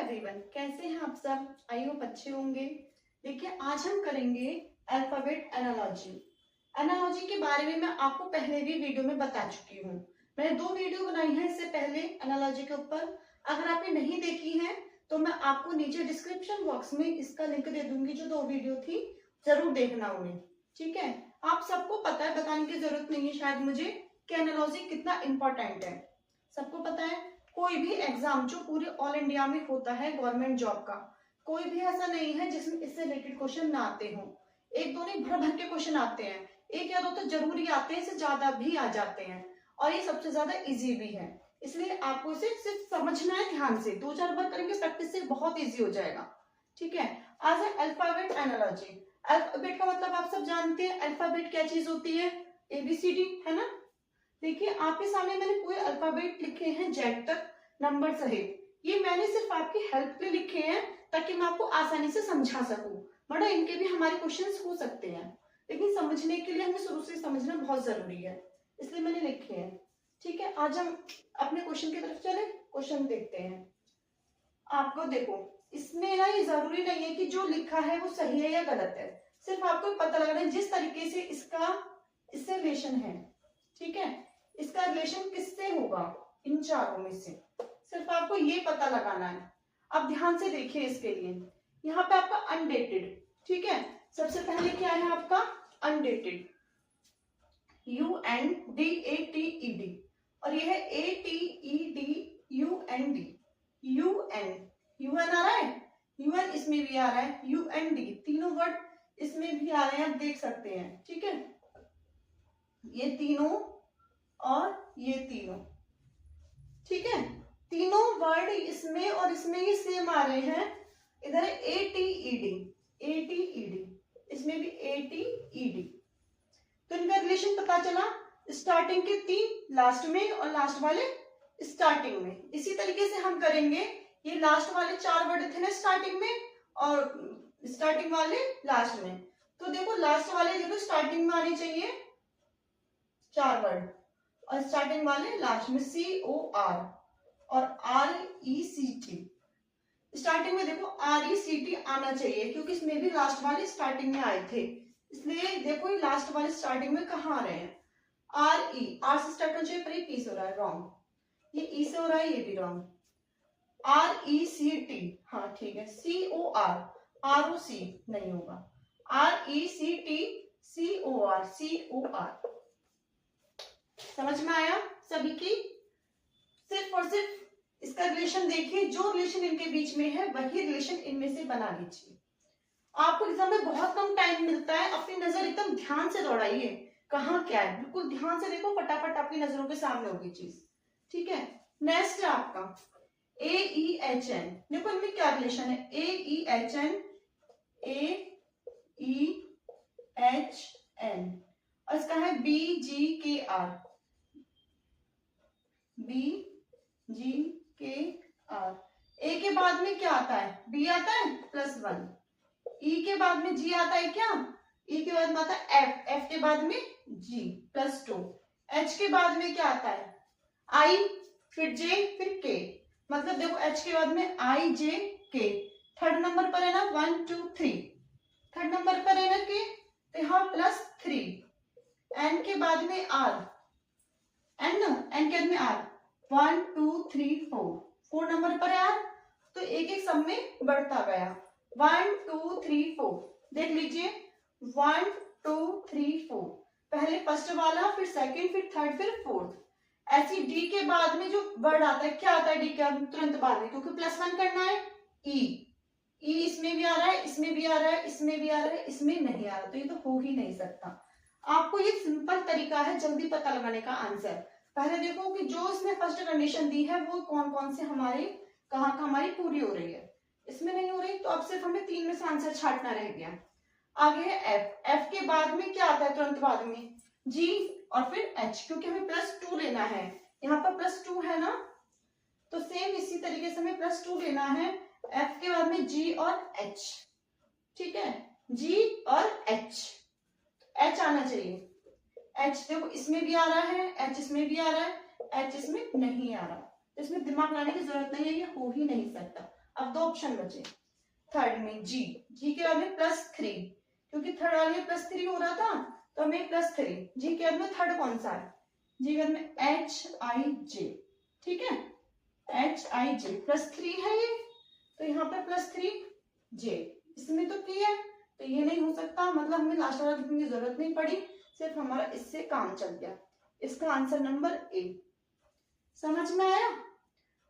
Everyone, कैसे हैं आप सब? आई होप अच्छे होंगे। देखिए, आज हम करेंगे अल्फाबेट एनालॉजी। एनालॉजी के बारे में मैं आपको पहले भी वीडियो में बता चुकी हूँ। मैंने 2 वीडियो बनाई है इससे पहले एनालॉजी के ऊपर। अगर आपने नहीं देखी है तो मैं आपको नीचे डिस्क्रिप्शन बॉक्स में इसका लिंक दे दूंगी। जो 2 वीडियो थी जरूर देखना उन्हें, ठीक है। आप सबको पता है, बताने की जरूरत नहीं है शायद मुझे, कि एनालॉजी कितना इंपॉर्टेंट है। सबको पता है। कोई भी एग्जाम जो पूरे ऑल इंडिया में होता है गवर्नमेंट जॉब का, कोई भी ऐसा नहीं है जिसमें इससे रिलेटेड क्वेश्चन ना आते हों। एक दो नहीं, भर भर के क्वेश्चन आते हैं। एक या दो तो जरूरी आते हैं, इससे ज्यादा भी आ जाते हैं। और ये सबसे ज्यादा इजी भी है, इसलिए आपको इसे सिर्फ समझना है ध्यान से। 2-4 बार करेंगे प्रैक्टिस से बहुत इजी हो जाएगा, ठीक है। आज है अल्फाबेट एनालॉजी। अल्फाबेट का मतलब आप सब जानते हैं। अल्फाबेट क्या चीज होती है? ABCD, है ना। देखिए, आपके सामने मैंने पूरे अल्फाबेट लिखे हैं जेड तक नंबर सहित। ये मैंने सिर्फ आपकी हेल्प के लिए लिखे हैं ताकि मैं आपको आसानी से समझा सकूं। बड़ा इनके भी हमारे क्वेश्चंस हो सकते हैं, लेकिन समझने के लिए हमें शुरू से समझना बहुत जरूरी है, इसलिए मैंने लिखे हैं, ठीक है। आज हम अपने क्वेश्चन की तरफ चले। क्वेश्चन देखते हैं। आपको देखो, इसमें ना ये जरूरी नहीं है कि जो लिखा है वो सही है या गलत है। सिर्फ आपको पता लगाना है जिस तरीके से इससे रिलेशन है, ठीक है। इसका रिलेशन किससे होगा? इन चारों में से सिर्फ आपको ये पता लगाना है। अब ध्यान से देखिए इसके लिए। यहाँ पे आपका अनडेटेड, ठीक है। सबसे पहले क्या है आपका? अनडेटेड, UNDATED, और ये है ATEDUND। UN आ रहा है, UN इसमें भी आ रहा है, UND, तीनों वर्ड इसमें भी आ रहे हैं, आप देख सकते हैं, ठीक है। ये तीनों और ये तीनों, ठीक है। तीनों वर्ड इसमें और इसमें ही सेम आ रहे हैं। इधर है ATED, इसमें भी ATED। तो इनका रिलेशन पता चला। स्टार्टिंग के 3 लास्ट में और लास्ट वाले स्टार्टिंग में। इसी तरीके से हम करेंगे। ये लास्ट वाले 4 वर्ड थे ना स्टार्टिंग में, और स्टार्टिंग वाले लास्ट में। तो देखो, लास्ट वाले देखो स्टार्टिंग में आने चाहिए 4 वर्ड, और स्टार्टिंग वाले लास्ट में COR और RECT। स्टार्टिंग में देखो RECT आना चाहिए, क्योंकि इसमें भी लास्ट वाले स्टार्टिंग में आए थे। इसलिए देखो, ये लास्ट वाले स्टार्टिंग में कहाँ आ रहे हैं? R से स्टार्ट होना चाहिए, पर ये P से हो रहा है, रॉन्ग। ये E से हो रहा है, ये भी रॉन्ग। RECT, हाँ ठीक है। COR, ROC नहीं होगा। RECT, COR। समझ में आया सभी की? सिर्फ और सिर्फ इसका रिलेशन देखिए। जो रिलेशन इनके बीच में है वही रिलेशन इनमें से बना लीजिए। आपको एग्जाम में बहुत कम टाइम मिलता है, अपनी नजर एकदम ध्यान से दौड़ाइए। कहाँ क्या है बिल्कुल ध्यान से देखो, फटाफट आपकी नजरों के सामने होगी चीज, ठीक है। नेक्स्ट है आपका AEHN। देखो इनमें क्या रिलेशन है? AEHN, AEHN, और इसका है BGKR, BGKR। ए के बाद में क्या आता है? B आता है +1। E के बाद में G आता है क्या? E के बाद में आता है F के बाद में G +2। H के बाद में क्या आता है? I, फिर J, फिर K। मतलब देखो, H के बाद में I, J, K। Third number पर है ना 1 2 3, थर्ड नंबर पर है ना K, तो यहाँ +3। N के बाद में R, N के बाद में R, 1 2 3 4, 4 नंबर पर है R, तो एक एक सब में बढ़ता गया। 1 2 3 4, देख लीजिए 1 2 3 4। पहले फर्स्ट वाला, फिर सेकंड, फिर थर्ड, फिर फोर्थ। ऐसी डी के बाद में जो वर्ड आता है, क्या आता है डी के तुरंत बाद में? क्योंकि +1 करना है। ई इसमें भी आ रहा है, इसमें भी आ रहा है, इसमें भी आ रहा है, इसमें नहीं आ रहा, तो ये तो हो ही नहीं सकता। आपको ये सिंपल तरीका है जल्दी पता लगाने का आंसर। पहले देखो कि जो इसमें फर्स्ट कंडीशन दी है वो कौन कौन से हमारे कहाँ हमारी पूरी हो रही है। इसमें नहीं हो रही, तो अब सिर्फ हमें 3 में से आंसर छांटना रह गया। आगे है एफ के बाद में क्या आता है तुरंत बाद में? G और फिर H, क्योंकि हमें +2 लेना है। यहाँ पर +2 है ना, तो सेम इसी तरीके से हमें +2 लेना है। F के बाद में G और H, ठीक है। G और H आना चाहिए। H देखो इसमें भी आ रहा है, H इसमें भी आ रहा है, H इसमें नहीं आ रहा, इसमें दिमाग लाने की जरूरत नहीं है, ये हो ही नहीं सकता। अब अब 2 ऑप्शन बचे। थर्ड में जी, जी के बाद में +3, क्योंकि थर्ड वाले में +3 हो रहा था तो हमें +3। जी के बाद में थर्ड कौन सा है, जी के बाद में HIJ, ठीक है, HIJ +3 है ये, तो यहाँ पे +3J, इसमें तो P है तो ये नहीं हो सकता, मतलब हमें लास्ट वाला लिखने की जरूरत नहीं पड़ी, सिर्फ हमारा इससे काम चल गया। इसका आंसर नंबर ए। समझ में आया?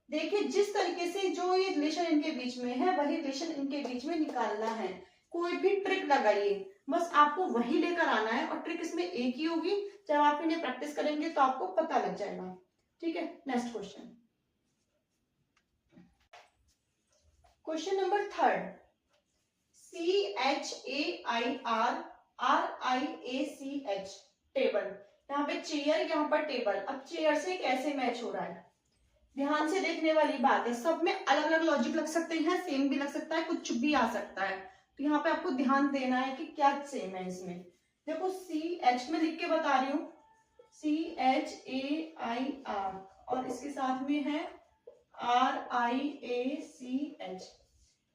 देखिए जिस तरीके से जो ये रिलेशन इनके बीच में है वही रिलेशन इनके बीच में निकालना है। कोई भी ट्रिक लगाइए, बस आपको वही लेकर आना है और ट्रिक इसमें एक ही होगी। जब आप इन्हें प्रैक्टिस करेंगे तो आपको पता लग जाएगा। ठीक है, next question, question number 3, CHAIR table, यहाँ पे चेयर, यहाँ पर टेबल। अब चेयर से कैसे मैच हो रहा है, ध्यान से देखने वाली बात है। सब में अलग अलग लॉजिक लग सकते हैं, सेम भी लग सकता है, कुछ भी आ सकता है, तो यहाँ पे आपको ध्यान देना है कि क्या सेम है इसमें। देखो CH में लिख के बता रही हूँ, CHAIR और इसके साथ में है RIACH।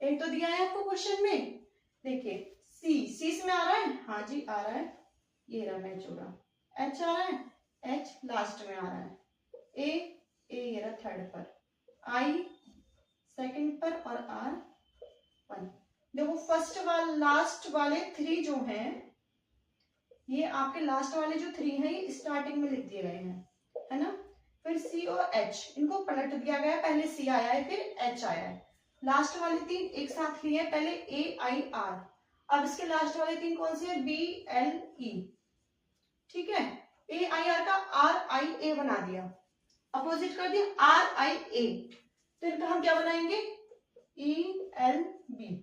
एक तो दिया है आपको क्वेश्चन में, देखिए सी इसमें आ रहा है, हाँ जी आ रहा है, ये रहा मैच हो रहा। H आ रहा है, H लास्ट में आ रहा है, ए ये रहा थर्ड पर, I सेकंड पर और R 1। देखो फर्स्ट वाला लास्ट वाले 3 जो हैं, ये आपके लास्ट वाले जो 3 हैं ये स्टार्टिंग में लिख दिए गए हैं, है ना। फिर C और H इनको पलट दिया गया है, पहले C आया है फिर H आया है। लास्ट वाले 3 एक साथ लिए हैं, पहले AIR, अब इसके लास्ट वाले 3 कौन से हैं, BLE, ठीक है। AIR का RIA बना दिया, अपोजिट कर दिया RIA, तो इनका हम क्या बनाएंगे, ELB,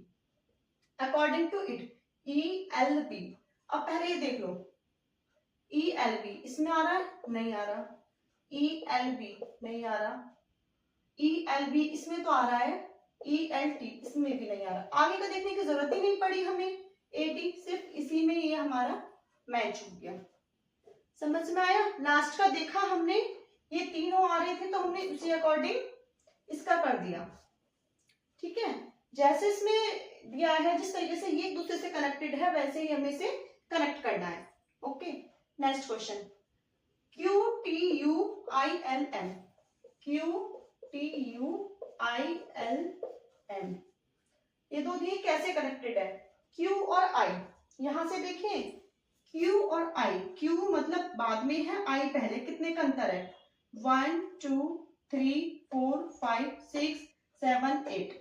according to it ELB। अब पहले ये देख लो, ELB इसमें आ रहा है, नहीं आ रहा, ELB नहीं आ रहा, ELB इसमें तो आ रहा है, ELT इसमें भी नहीं आ रहा। आगे का देखने की जरूरत ही नहीं पड़ी हमें, AT सिर्फ इसी में ये हमारा मैच हो गया। समझ में आया? लास्ट का देखा हमने, ये तीनों आ रहे थे तो हमने उसी अकॉर्डिंग इसका कर दिया, ठीक है। जैसे इसमें दिया है, जिस तरीके से ये एक दूसरे से कनेक्टेड है वैसे ही हमें इसे कनेक्ट करना है। Okay, next question, QTUILM, QTUILM, ये दो दिए कैसे कनेक्टेड है, Q और I। यहां से देखिए Q और I, Q मतलब बाद में है, I पहले, कितने का अंतर है, 1 2 3 4 5 6 7 8,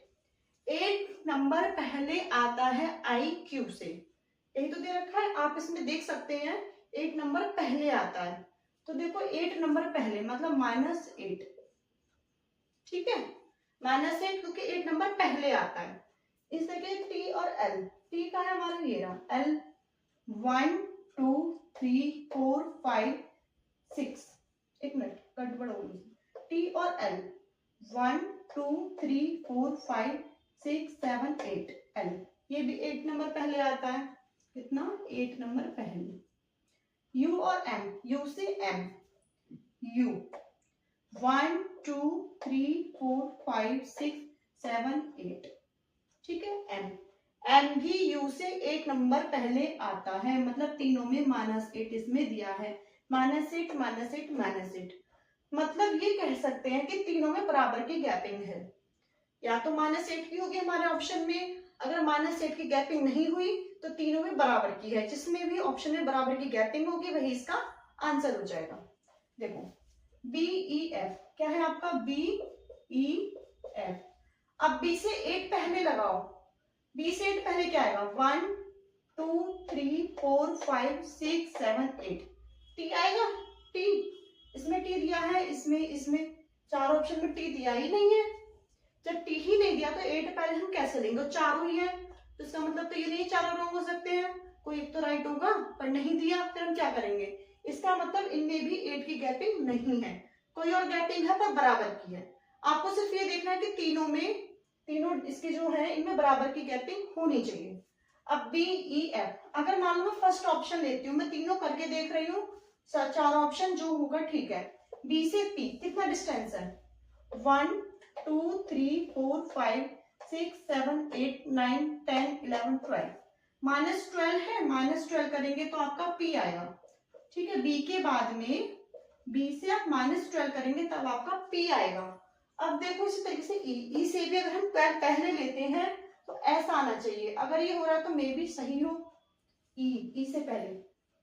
8 नंबर पहले आता है IQ से। यही तो दे रखा है, आप इसमें देख सकते हैं 8 नंबर पहले आता है, तो देखो 8 नंबर पहले मतलब -8, ठीक है, -8 क्योंकि 8 नंबर पहले आता है। इस तरह T और L, T का है हमारा ये रहा L, 1 2 3 4 5 6, एक मिनट गड़बड़ हो गई, T और L 1 2 3 4 5 6 7 8 L, ये भी 8 नंबर पहले आता है, कितना 8 नंबर पहले। U और M, U से M, U 1 2 3 4 5 6 7 8, ठीक है। M भी U से 8 नंबर पहले आता है, मतलब तीनों में -8 इसमें दिया है, -8 -8 -8, मतलब ये कह सकते हैं कि तीनों में बराबर की गैपिंग है, या तो -8 की होगी हमारे ऑप्शन में, अगर -8 की गैपिंग नहीं हुई तो तीनों में बराबर की है, जिसमें भी ऑप्शन में बराबर की गैपिंग होगी वही इसका आंसर हो जाएगा। देखो BEF क्या है आपका, BEF। अब B से 8 पहले लगाओ, B से 8 पहले क्या आएगा, 1 2 3 4 5 6 7 8, T आएगा, T, इसमें T दिया है, इसमें 4 ऑप्शन में T दिया ही नहीं है। जब T ही नहीं दिया तो 8 पहले हम कैसे लेंगे, चारों ही है, तो इसका मतलब तो ये नहीं चारों रॉन्ग हो सकते हैं, कोई एक तो राइट होगा, पर नहीं दिया फिर हम क्या करेंगे, इसका मतलब इनमें भी 8 की गैपिंग नहीं है, कोई और गैपिंग है पर बराबर की है। आपको सिर्फ ये देखना है कि तीनों इसके जो है इनमें बराबर की गैपिंग होनी चाहिए। अब BEF, अगर मान लो मैं फर्स्ट ऑप्शन लेती हूँ, मैं तीनों करके देख रही हूँ, 4 ऑप्शन जो होगा ठीक है। B से P कितना डिस्टेंस है, 1 2 3 4 5 6 7 8 9 10 11 12 -12 है, -12 करेंगे तो आपका P आएगा। ठीक है, B के बाद में B से आप -12 करेंगे तब आपका P आएगा। अब देखो इसी तरीके से E से भी अगर हम 12 पहले लेते हैं तो ऐसा आना चाहिए। अगर ये हो रहा है तो मे भी सही हो। E से पहले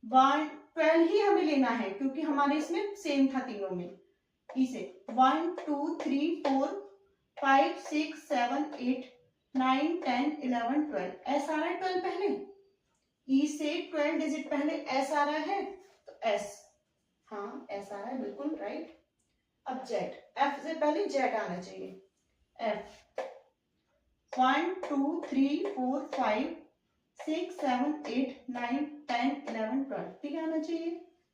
12 ही हमें लेना है क्योंकि हमारे इसमें सेम था तीनों में। E से 1 2 3 4 5 6 7 8 9 10 11 12 ऐसा आ रहा है 12 पहले। E से 12 डिजिट पहले S आ रहा है तो S, हाँ S आ रहा है, बिल्कुल राइट। अब Z, F से पहले Z आना चाहिए। F 1 2 3 4 5 6 7 8 9 10 11 12 ठीक आना चाहिए।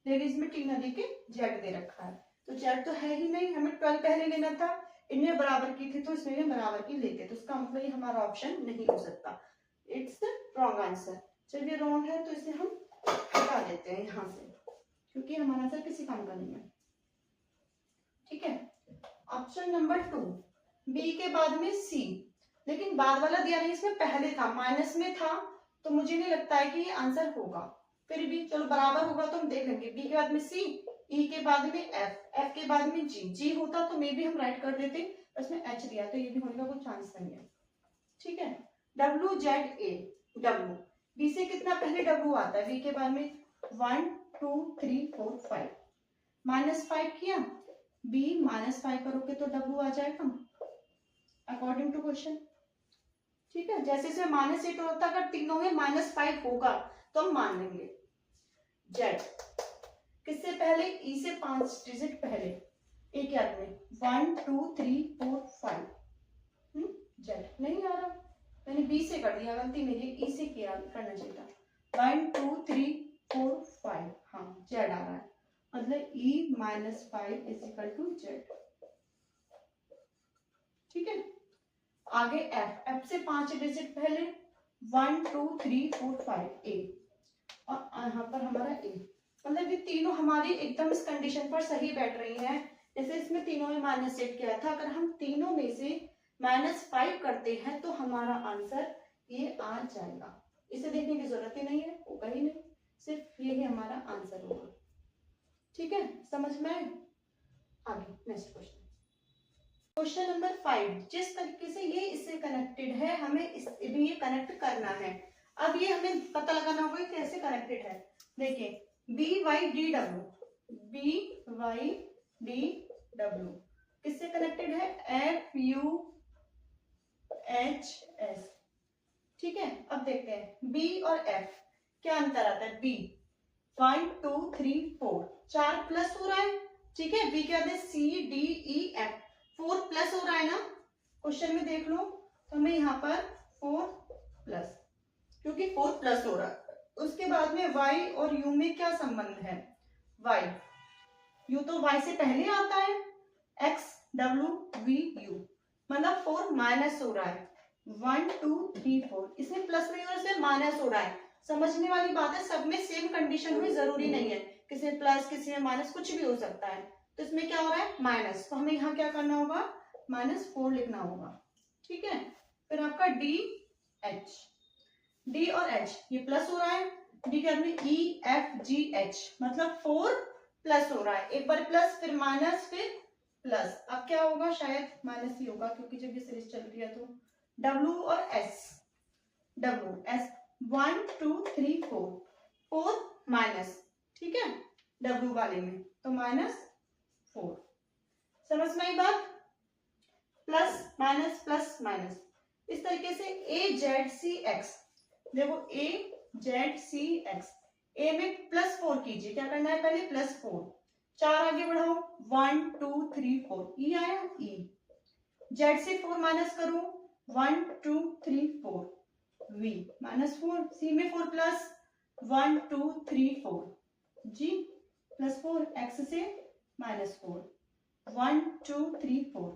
लेकिन इसमें T ना देके Z दे रखा है तो Z तो है ही नहीं, हमें 12 पहले लेना था। इनमें बराबर की थी तो इसमें बराबर की लेते, तो इसका मतलब ये हमारा ऑप्शन नहीं हो सकता। It's wrong answer. चलिए रॉन्ग है तो इसे हम हटा देते हैं यहाँ से क्योंकि हमारा आंसर किसी काम का नहीं है। ठीक है, ऑप्शन नंबर 2 B के बाद में C, लेकिन बाद वाला दिया नहीं, इसमें पहले था, माइनस में था, तो मुझे नहीं लगता है कि ये आंसर होगा। फिर भी चलो बराबर होगा तो हम देख लेंगे। B के बाद में C, E के बाद में F, F के बाद में G, G होता तो मे भी हम राइट कर देते, इसमें H दिया तो ये भी होने का कोई चांस नहीं है। ठीक है, W Z A, W B से कितना पहले W आता है, B के बाद में 1 2 3 4 5 -5 किया, B -5 करोगे तो W आ जाएगा अकॉर्डिंग टू क्वेश्चन। ठीक है, जैसे इसमें -8 होता है, अगर तीनों में -5 होगा तो हम मान लेंगे। Z किससे पहले, E से 5 डिजिट पहले, एक याद में 1 2 3 4 5 Z नहीं आ रहा, मैंने B से कर दिया, गलती मेरी, E से किया करना चाहिए था। 1 2 3 4 5 हाँ Z आ रहा है, मतलब E -5 = Z। ठीक है, आगे F, F से 5 डिजिट पहले 1 2 3 4 5 A, और यहाँ पर हमारा A, मतलब ये तीनों हमारी एकदम इस कंडीशन पर सही बैठ रही हैं। जैसे इसमें तीनों में -8 किया था, अगर हम तीनों में से -5 करते हैं तो हमारा आंसर ये आ जाएगा। इसे देखने की जरूरत ही नहीं है, होगा ही नहीं, सिर्फ ये ही हमारा आंसर होगा। ठीक है, समझ में आए? आगे नेक्स्ट क्वेश्चन, क्वेश्चन नंबर 5। जिस तरीके से ये इससे कनेक्टेड है, हमें इससे भी ये कनेक्ट करना है। अब ये हमें पता लगाना होगा कैसे कनेक्टेड है। देखिए BYDW, BYDW किससे कनेक्टेड है, FUHS। ठीक है, अब देखते हैं B और F क्या अंतर आता है। B 1 2 3 4 4 प्लस हो रहा है। ठीक है, B के बाद CDEF 4 प्लस हो रहा है ना, क्वेश्चन में देख लो तो हमें यहाँ पर 4 प्लस, क्योंकि 4 प्लस हो रहा है। उसके बाद में Y और U में क्या संबंध है, Y U तो Y से पहले आता है, X W V U, मतलब 4 माइनस हो रहा है, 1 2 3 4, इसमें प्लस नहीं हो रहा है, इसमें माइनस हो रहा है। समझने वाली बात है, सब में सेम कंडीशन हुई, जरूरी नहीं है, किसी में प्लस किसी में माइनस, कुछ भी हो सकता है। तो इसमें क्या हो रहा है, माइनस, तो हमें यहाँ क्या करना होगा, -4 लिखना होगा। ठीक है, फिर आपका DH, D और H ये प्लस हो रहा है, D के बाद में EFGH, मतलब 4 प्लस हो रहा है, एक बार प्लस फिर माइनस फिर प्लस। अब क्या होगा, शायद माइनस ही होगा क्योंकि जब ये सीरीज चल रही है तो। W और S, W S 1 2 3 4 4 माइनस, ठीक है, W वाले में तो -4। समझ में आई बात, प्लस माइनस प्लस माइनस। इस तरीके से AZCX, देखो AZCX, A में +4 कीजिए, क्या करना है पहले +4, 4 आगे बढ़ाओ 1 2 3 4, E आया E, Z से 4 माइनस करो 1 2 3 4 V -4, C में 4 प्लस 1 2 3 4 G +4, X से -4 1 2 3 4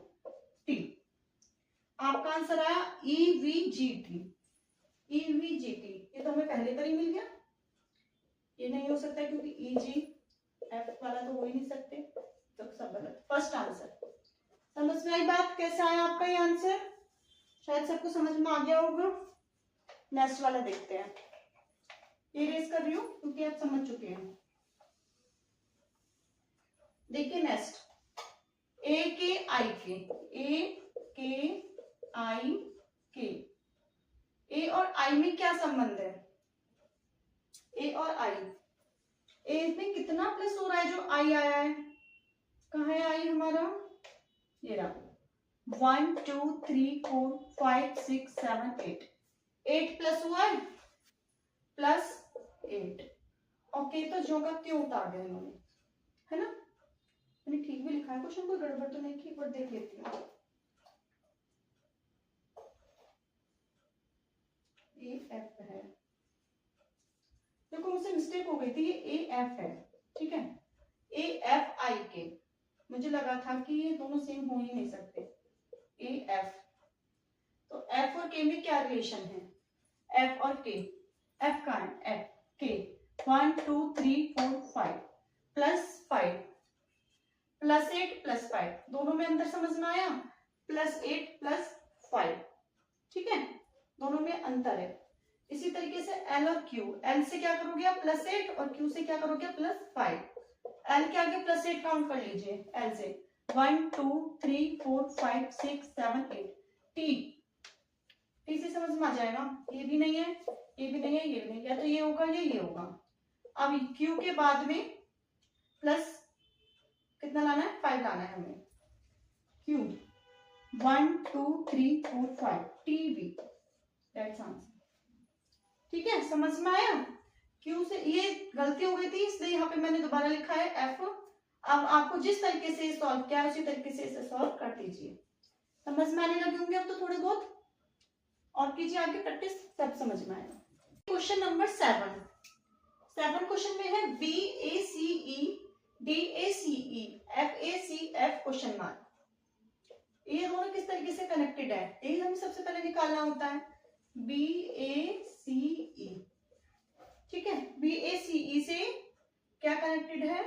T। आपका आंसर आया EVGT, EVGT। ये तो हमें पहले पर ही मिल गया, ये नहीं हो सकता क्योंकि EGF वाला तो हो ही नहीं सकते, तो सब गलत। First answer. समझ में आई बात, कैसा आया आपका ये आंसर, शायद शायद सबको समझ में आ गया होगा। नेक्स्ट वाला देखते हैं, ये रेस कर रही हूँ क्योंकि आप समझ चुके हैं। देखिए नेक्स्ट, ए के आई के, ए के आई के, ए और आई में क्या संबंध है? ए और आई, ए में कितना प्लस हो रहा है जो आई आया है? कहाँ है आई हमारा? ये रहा, 1 2 3 4 5 6 7 8, 8 प्लस हुआ है, प्लस 8। ओके, तो जो का त्यों उतार दिया इन्होंने, है ना? मैंने ठीक भी लिखा है क्वेश्चन, कोई गड़बड़ तो नहीं की? एक बार देख लेती हूँ। ए एफ है, देखो मुझसे मिस्टेक हो गई थी, ये ए एफ है, ठीक है? ए एफ आई के, मुझे लगा था कि ये दोनों सेम हो ही नहीं सकते। ए एफ, तो एफ और के में क्या रिलेशन है? एफ और के, एफ का है, एफ के 1 2 3 4 5 प्लस 5 प्लस 8 प्लस 5, दोनों में अंतर समझ में आया? प्लस 8 प्लस 5, ठीक है, दोनों में अंतर है। इसी तरीके से एल और क्यू, एल से क्या करोगे आप? प्लस 8, और क्यू से क्या करोगे? प्लस 5। एल के आगे प्लस 8 काउंट कर लीजिए, एल से 1 2 3 4 5 6 7 8। टी, टी से समझ में आ जाएगा, ये भी नहीं है, ये भी नहीं है, ये भी नहीं, या तो ये होगा या ये होगा। अब क्यू के बाद में प्लस कितना लाना है? 5 लाना है हमें। Q 1 2 3 4 5, T B, that's answer. ठीक है, समझ में आया? क्यू से ये गलती हो गई थी, इसलिए यहाँ पे मैंने दोबारा लिखा है एफ। अब आपको जिस तरीके से सॉल्व किया उसी तरीके से इसे सॉल्व कर दीजिए। समझ में आने लगे होंगे अब तो थोड़े बहुत, और कीजिए आगे प्रैक्टिस, सब समझ में आएगा। क्वेश्चन नंबर 7 क्वेश्चन में है B A C E D A C E F A C F question mark. ये दोनों किस तरीके से कनेक्टेड है, यही हमें सबसे पहले निकालना होता है। बी ए सी ई, ठीक है, बी ए सी ई से क्या कनेक्टेड है?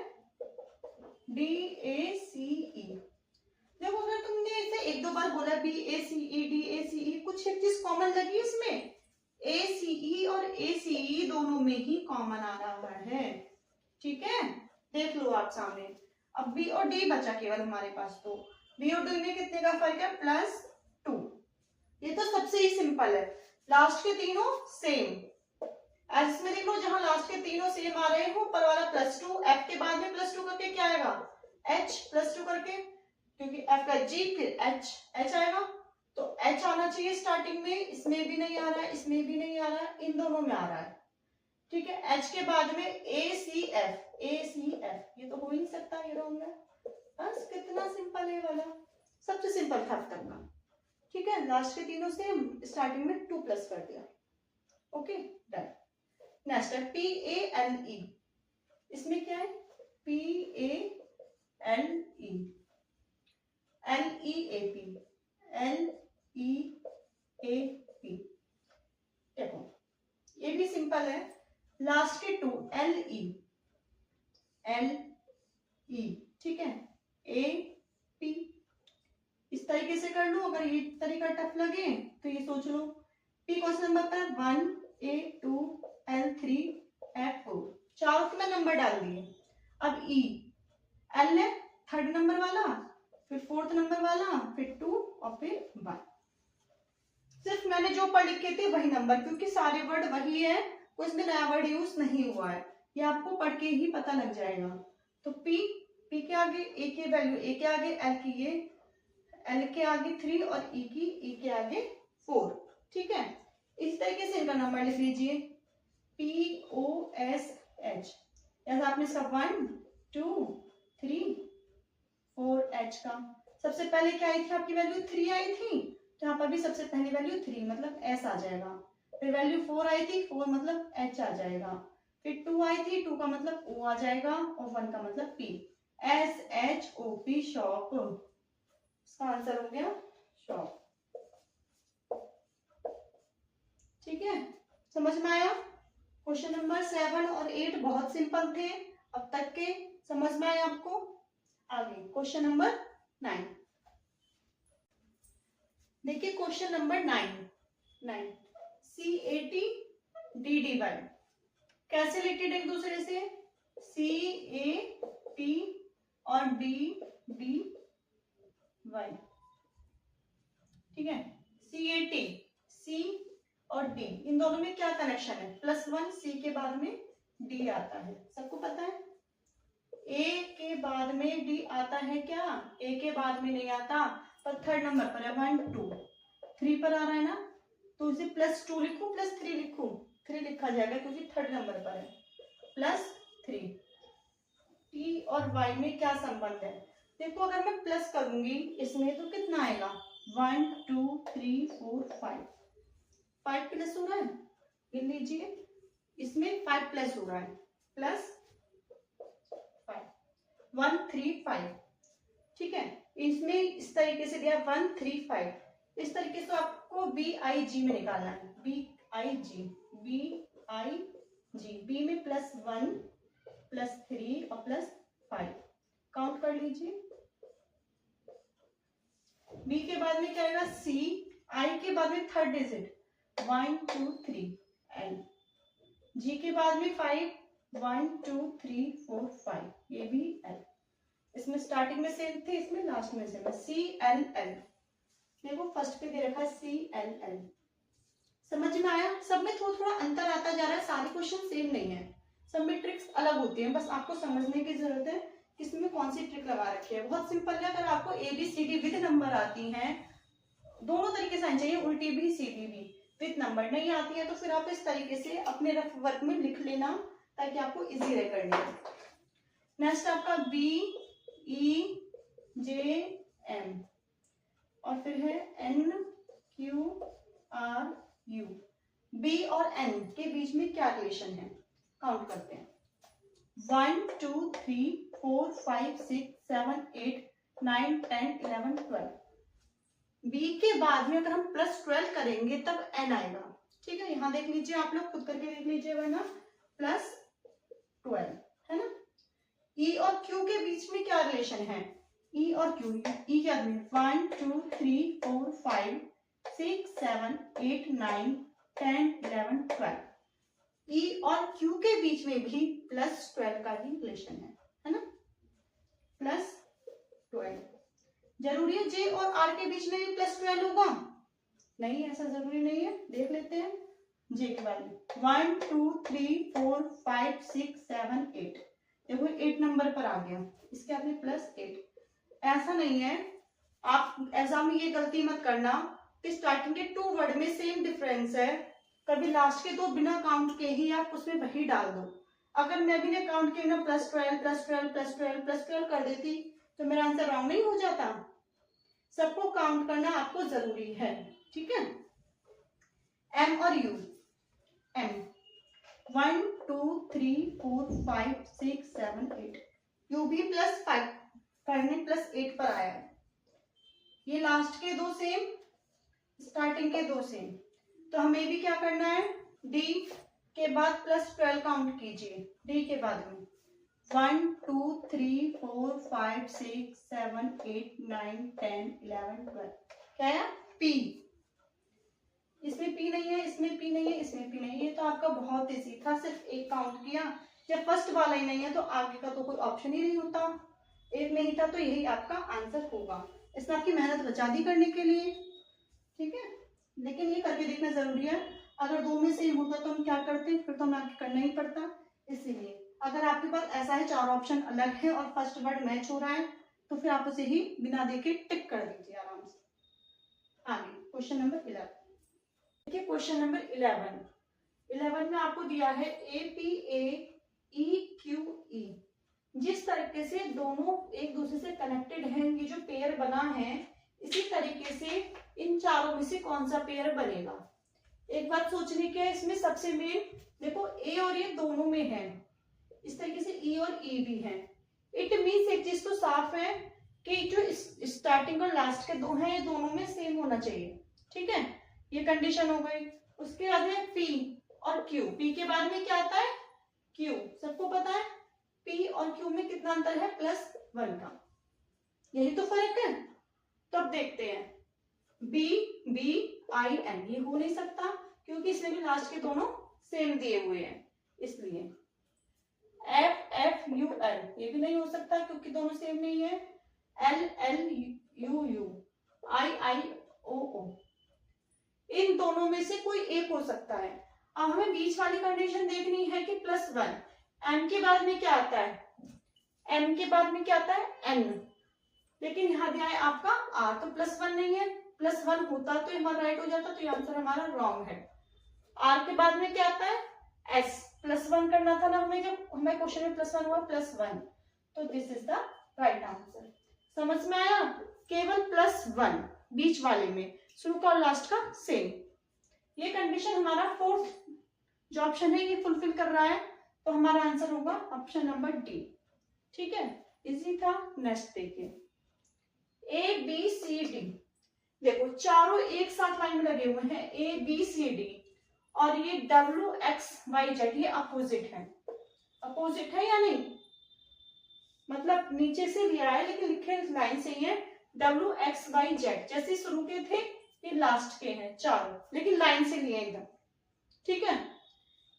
डी ए सी ई। देखो अगर तुमने इसे एक दो बार बोला B A C E D A C ई, कुछ एक चीज कॉमन लगी इसमें? ए सी ई और ए सी ई दोनों में ही कॉमन आ रहा है, ठीक है, देख लो आप सामने। अब बी और डी बचा केवल हमारे पास, तो बी और डी में कितने का फर्क है? +2। ये तो सबसे ही सिंपल है, लास्ट के तीनों सेम। एस में देख लो, जहां लास्ट के तीनों सेम आ रहे हो, ऊपर वाला +2, एफ के बाद में +2 करके क्या आएगा? एच +2 करके, क्योंकि एफ का जी फिर एच, एच आएगा, तो एच आना चाहिए स्टार्टिंग में, इसमें भी नहीं आ रहा है, इसमें भी नहीं आ रहा है, इन दोनों में आ रहा है, ठीक है। एच के बाद में ए C F, A C F, ये तो हो ही नहीं सकता, ये रॉन्ग है। बस कितना सिंपल है वाला, सबसे सिंपल था अब तक का, ठीक है। लास्ट के तीनों से स्टार्टिंग में 2 प्लस कर दिया, ओके डन। नेक्स्ट है पी ए एल ई, इसमें क्या है? P A L E, L E A P, L E A P, देखो ये भी सिंपल है। लास्ट के 2 एल ई, एल ई, ठीक है, ए पी, इस तरीके से कर लो। अगर ये तरीका टफ लगे तो ये सोच लो, पी कौन सा नंबर पर? 1 ए 2 एल 3 एफ 4, चारों के मैं नंबर डाल दिए। अब ई, एल है 3rd नंबर वाला, फिर 4th नंबर वाला, फिर 2 और फिर 1। सिर्फ मैंने जो पढ़ लिखे थे वही नंबर, क्योंकि सारे वर्ड वही है, कोई इसमें नया वर्ड यूज नहीं हुआ है, ये आपको पढ़ के ही पता लग जाएगा। तो पी, पी के आगे ए के वैल्यू, ए के आगे एल की ये, एल के आगे 3 और ई की, ई के आगे 4, ठीक है। इस तरीके से इनका नंबर लिख लीजिए, पी ओ एस एच, जैसा आपने इसका 1 2 3 4 एच का सबसे पहले क्या आई थी आपकी वैल्यू? 3 आई थी, तो यहाँ पर भी सबसे पहली वैल्यू 3 मतलब एस आ जाएगा। फिर वैल्यू 4 आई थी, 4 मतलब एच आ जाएगा। फिर 2 आई थी, 2 का मतलब ओ आ जाएगा, और 1 का मतलब P, S H O P, shop. इसका आंसर हो गया शॉप, ठीक है। समझ में आया? क्वेश्चन नंबर 7 और 8 बहुत सिंपल थे अब तक के, समझ में आया आपको? आगे क्वेश्चन नंबर 9। देखिए क्वेश्चन नंबर 9 CAT DDY कैसे रिलेटेड एक दूसरे से, CAT और DDY, ठीक है। CAT, C और D इन दोनों में क्या कनेक्शन है, +1, C के बाद में D आता है, सबको पता है। A के बाद में D आता है क्या, A के बाद में नहीं आता, पर थर्ड नंबर पर है, 1 2 3 पर आ रहा है ना, तो इसे +2 लिखूं +3 लिखूं, 3 लिखा जाएगा क्योंकि थर्ड नंबर पर है, +3। T और Y में क्या संबंध है, देखो अगर मैं प्लस करूंगी इसमें तो कितना आएगा, 1 2 3 4 5 प्लस हो रहा है, गिन लीजिए, इसमें 5 प्लस हो रहा है, +5 1 3 5, ठीक है। इसमें इस तरीके से दिया 1 3 5, इस तरीके से आपको BIG में निकालना है, BIG B में +1 +3 और +5 काउंट कर लीजिए। B के बाद में क्या आएगा, C, I के बाद में थर्ड डिजिट 1 2 3 N, G के बाद में 5 1 2 3 4 5, ये भी L, इसमें स्टार्टिंग में सेम थे, इसमें लास्ट में सेम है, CLL, देखो फर्स्ट पे दे रखा है CLL, समझ में आया। सब में थोड़ा थोड़ा अंतर आता जा रहा है, सारे क्वेश्चन सेम नहीं है, सब में ट्रिक्स अलग होती हैं, बस आपको समझने की जरूरत है किसमें कौन सी ट्रिक लगा रखी है। बहुत सिंपल है, अगर आपको ABCD विद नंबर आती है, दोनों तरीके से आनी चाहिए, उल्टी भी सीधी भी, विद नंबर नहीं आती है तो फिर आप इस तरीके से अपने रफ वर्क में लिख लेना ताकि आपको इजी रहे करने में। नेक्स्ट आपका BEJM और फिर है NQRU, B और N के बीच में क्या रिलेशन है, काउंट करते हैं, 1 2 3 4 5 6 7 8 9 10 11 12, B के बाद में अगर हम +12 करेंगे तब N आएगा, ठीक है। यहां देख लीजिए, आप लोग खुद करके देख लीजिएगा ना, +12 है ना। E और Q के बीच में क्या रिलेशन है, E और Q, E क्या है, 1 2 3 4 5 6 7 8 9 10 11 12, E और Q के बीच में भी +12 का ही रिलेशन है ना, +12। जरूरी है J और R के बीच में भी +12 होगा, नहीं ऐसा जरूरी नहीं है, देख लेते हैं। J के बाद में 1 2 3 4 5 6 7 8, देखो 8 नंबर पर आ गया, इसके बाद में +8, ऐसा नहीं है, आप एग्जाम में ये गलती मत करना कि स्टार्टिंग के 2 वर्ड में सेम डिफरेंस है, कभी लास्ट के 2 बिना काउंट के ही आप उसमें वही डाल दो। अगर मैं भी ने काउंट किया ना +12 कर देती तो मेरा आंसर रॉन्ग नहीं हो जाता, सबको काउंट करना आपको जरूरी है, ठीक है। M और U, M 1 2 3 4 5 6 7 8, U भी +5 करने +8 पर आया है, ये लास्ट के 2 सेम, स्टार्टिंग के 2 सेम, तो हमें भी क्या करना है, D के बाद +12 काउंट कीजिए, D के बाद में 1 2 3 4 5 6 7 8 9 10 11 12, क्या है P, इसमें P नहीं है, इसमें P नहीं है, इसमें P नहीं है, ये तो आपका बहुत इजी था, सिर्फ एक काउंट किया, जब फर्स्ट वाला ही नहीं है तो आगे का तो कोई ऑप्शन ही नहीं होता, एक नहीं था तो यही आपका आंसर होगा, इसमें आपकी मेहनत बचा दी करने के लिए, ठीक है। लेकिन ये करके देखना जरूरी है, अगर 2 में से होता तो हम क्या करते, फिर तो हमें आगे करना ही पड़ता, इसीलिए अगर आपके पास ऐसा है 4 ऑप्शन अलग है और फर्स्ट वर्ड मैच हो रहा है तो फिर आप उसे ही बिना देखे टिक कर दीजिए आराम से। आगे क्वेश्चन नंबर 11, देखिए क्वेश्चन नंबर 11 में आपको दिया है APAEQE, जिस तरीके से दोनों एक दूसरे से कनेक्टेड हैं, ये जो पेयर बना है, इसी तरीके से इन चारों में से कौन सा पेयर बनेगा। एक बात सोचने की है, इसमें सबसे मेन देखो A और A दोनों में है, इस तरीके से E और E भी है, इट मीन्स एक चीज तो साफ है कि जो स्टार्टिंग और लास्ट के 2 हैं ये दोनों में सेम होना चाहिए, ठीक है, ये कंडीशन हो गई। उसके बाद है P और Q, P के बाद में क्या आता है Q, सबको पता है P और Q में कितना अंतर है, +1 का, यही तो फर्क है। तो अब देखते हैं बी बी आई एन, ये हो नहीं सकता क्योंकि इसमें भी लास्ट के दोनों सेम दिए हुए हैं, इसलिए एफ एफ यू एल, ये भी नहीं हो सकता क्योंकि दोनों सेम नहीं है, एल एल यू यू, आई आई ओ ओ, इन दोनों में से कोई एक हो सकता है। अब हमें बीच वाली कंडीशन देखनी है कि +1, एम के बाद में क्या आता है, एम के बाद में क्या आता है एन, लेकिन यहाँ दिया है आपका आर, तो +1 नहीं है, +1 होता तो हमारा राइट हो जाता, तो ये आंसर हमारा रॉन्ग है। आर के बाद में क्या आता है एस, +1 करना था ना हमें, जब हमें क्वेश्चन में +1 हुआ, +1, तो this is the right answer. समझ में आया, केवल +1 बीच वाले में, शुरू का और लास्ट का सेम। ये कंडीशन हमारा फोर्थ जो ऑप्शन है ये फुलफिल कर रहा है, तो हमारा आंसर होगा ऑप्शन नंबर डी। ठीक है, इजी था। नेक्स्ट देखिए, ए बी सी डी, देखो चारों एक साथ लाइन में लगे हुए हैं, ए बी सी डी, और ये डब्ल्यू एक्स वाई जेड, ये अपोजिट है, अपोजिट है या नहीं, मतलब नीचे से लिया है लेकिन लिखे लाइन से ही है, डब्ल्यू एक्स वाई जेड, जैसे शुरू के थे ये लास्ट के हैं चारों, लेकिन लाइन से लिए एकदम। ठीक है,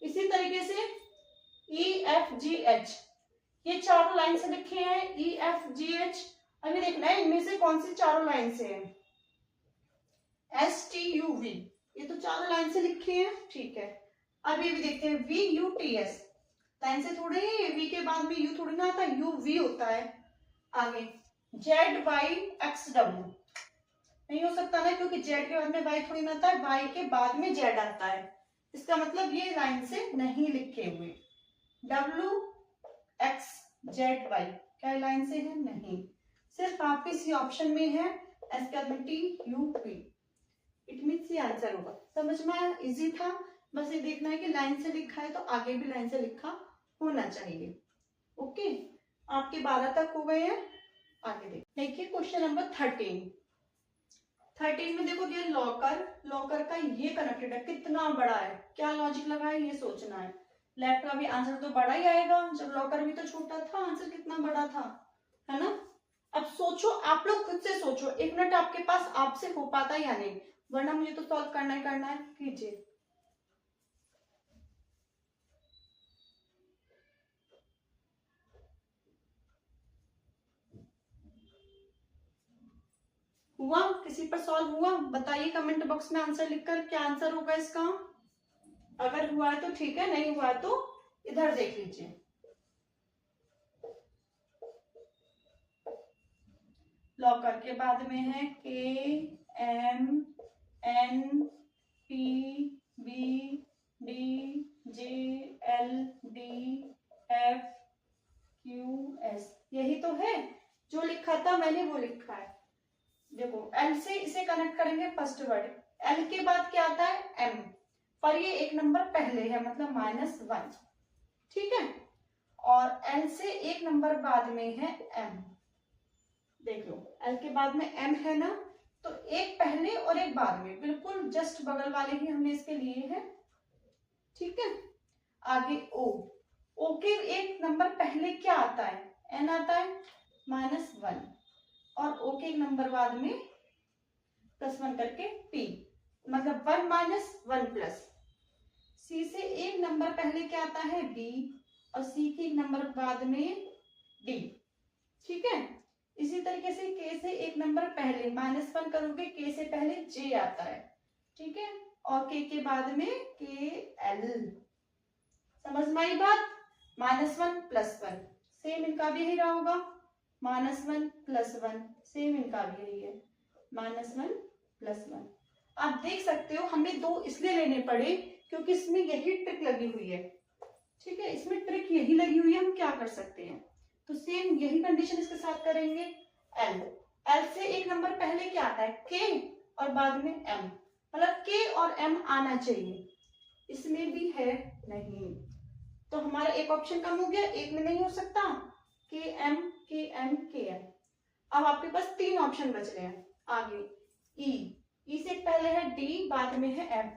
इसी तरीके से ई एफ जी एच, ये चारों लाइन से लिखे हैं, ई एफ जी एच। अभी देखना है इनमें से कौन सी चारों लाइन से है, एस टी यू वी, ये तो चारों लाइन से लिखे हैं। ठीक है, अब ये भी देखते हैं, V U T S, line से थोड़े ही, वी के बाद में यू थोड़ी ना आता, यू वी होता है। आगे जेड वाई एक्स डब्ल्यू, नहीं हो सकता ना क्योंकि जेड के बाद में वाई थोड़ी ना आता है, वाई के बाद में जेड आता है, इसका मतलब ये लाइन से नहीं लिखे हुए। डब्ल्यू एक्स जेड वाई क्या लाइन से है, नहीं, सिर्फ आपके इसी ऑप्शन में है, एस के बाद में T U P, it means ये आंसर होगा। समझ में आया, इजी था, बस ये देखना है कि लाइन से लिखा है तो आगे भी लाइन से लिखा होना चाहिए। ओके, आपके 12 तक हो गए हैं। आगे देखिए क्वेश्चन नंबर 13 में देखो ये लॉकर, लॉकर का ये कनेक्टेड है, कितना बड़ा है, क्या लॉजिक लगा है ये सोचना है। लेफ्ट का भी आंसर तो बड़ा ही आएगा, जब लॉकर भी तो छोटा था, आंसर कितना बड़ा था, है ना। अब सोचो, आप लोग खुद से सोचो, 1 मिनट आपके पास, आपसे हो पाता या नहीं, वरना मुझे तो सॉल्व करना ही करना है, कीजिए। हुआ, किसी पर सॉल्व हुआ, बताइए कमेंट बॉक्स में आंसर लिखकर क्या आंसर होगा इसका। अगर हुआ है तो ठीक है, नहीं हुआ है तो इधर देख लीजिए। लॉकर के बाद में है K M N P B D J L D F Q S, यही तो है जो लिखा था मैंने, वो लिखा है। देखो एल से इसे कनेक्ट करेंगे, फर्स्ट वर्ड, एल के बाद क्या आता है एम, पर ये 1 नंबर पहले है, मतलब -1। ठीक है, और एल से 1 नंबर बाद में है एम, देख लो एल के बाद में एम है ना, तो एक पहले और एक बाद में, बिल्कुल जस्ट बगल वाले ही हमने इसके लिए हैं। ठीक है, आगे ओ, ओ के 1 नंबर पहले क्या आता है, एन आता है, -1, और ओ के 1 नंबर बाद में +1 करके पी, मतलब 1 - 1 प्लस। सी से 1 नंबर पहले क्या आता है बी, और सी के 1 नंबर बाद में डी। ठीक है, इसी तरीके से के से 1 नंबर पहले -1 करोगे, के से पहले जे आता है। ठीक है, और के बाद में के एल, समझ में आई बात, -1 +1, सेम इनका भी यही रहा होगा, -1 +1, सेम इनका भी यही है, -1 +1। आप देख सकते हो हमने 2 इसलिए लेने पड़े क्योंकि इसमें यही ट्रिक लगी हुई है। ठीक है, इसमें ट्रिक यही लगी हुई है, हम क्या कर सकते हैं, तो सेम यही कंडीशन इसके साथ करेंगे। एल, एल से 1 नंबर पहले क्या आता है के, और बाद में एम, मतलब के और एम आना चाहिए, इसमें भी है नहीं, तो हमारा एक ऑप्शन कम हो गया, एक में नहीं हो सकता, के एम के एम के एम। अब आपके पास 3 ऑप्शन बच रहे हैं। आगे ई से पहले है डी, बाद में है एफ,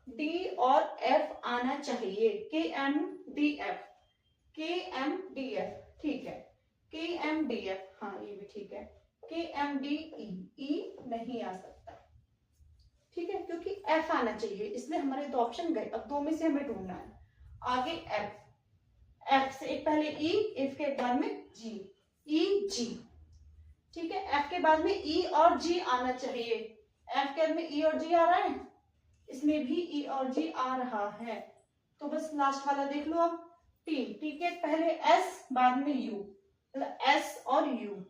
डी और एफ आना चाहिए, के एम डी एफ, के एम डी एफ। ठीक है, के एम डी एफ, हाँ ये भी ठीक है, के एम डी ई, ई नहीं आ सकता। ठीक है, क्योंकि एफ आना चाहिए, इसलिए हमारे दो ऑप्शन गए। अब दो में से हमें ढूंढना है। आगे एफ, एफ से एक पहले ई, एफ के बाद में जी, ई जी। ठीक है, एफ के बाद में ई और जी आना चाहिए। एफ के बाद में ई और जी आ रहा है, इसमें भी ई और जी आ रहा है। तो बस लास्ट वाला देख लो अब, टी। टी के पहले एस बाद में यू, मतलब एस और यू,